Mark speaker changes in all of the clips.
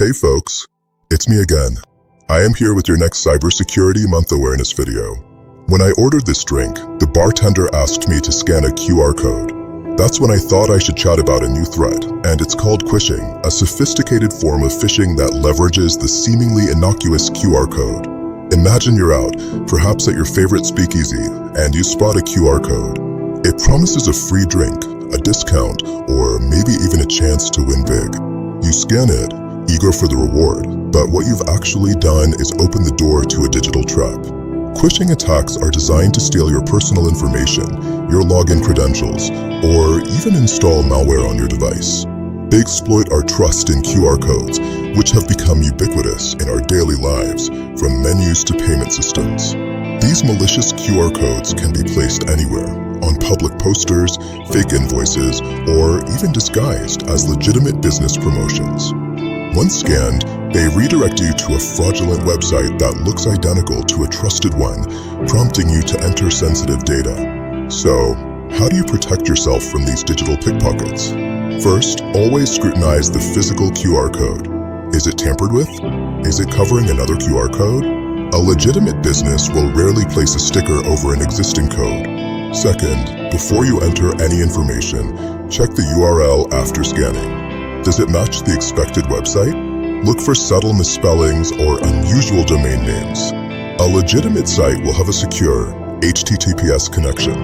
Speaker 1: Hey folks, it's me again. I am here with your next Cybersecurity Month awareness video. When I ordered this drink, the bartender asked me to scan a QR code. That's when I thought I should chat about a new threat, and it's called Quishing, a sophisticated form of phishing that leverages the seemingly innocuous QR code. Imagine you're out, perhaps at your favorite speakeasy, and you spot a QR code. It promises a free drink, a discount, or maybe even a chance to win big. You scan it, eager for the reward, but what you've actually done is open the door to a digital trap. Quishing attacks are designed to steal your personal information, your login credentials, or even install malware on your device. They exploit our trust in QR codes, which have become ubiquitous in our daily lives, from menus to payment systems. These malicious QR codes can be placed anywhere, on public posters, fake invoices, or even disguised as legitimate business promotions. Once scanned, they redirect you to a fraudulent website that looks identical to a trusted one, prompting you to enter sensitive data. So, how do you protect yourself from these digital pickpockets? First, always scrutinize the physical QR code. Is it tampered with? Is it covering another QR code? A legitimate business will rarely place a sticker over an existing code. Second, before you enter any information, check the URL after scanning. Does it match the expected website? Look for subtle misspellings or unusual domain names. A legitimate site will have a secure HTTPS connection.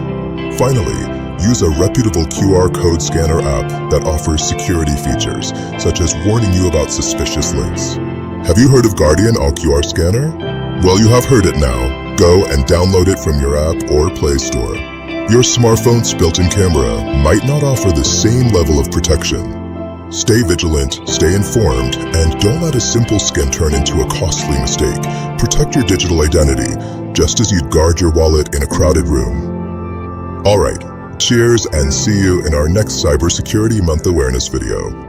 Speaker 1: Finally, use a reputable QR code scanner app that offers security features, such as warning you about suspicious links. Have you heard of Guardian Ape QR scanner? Well, you have heard it now. Go and download it from your app or Play Store. Your smartphone's built-in camera might not offer the same level of protection. Stay vigilant, stay informed, and don't let a simple scan turn into a costly mistake. Protect your digital identity, just as you'd guard your wallet in a crowded room. Alright, cheers and see you in our next Cybersecurity Month awareness video.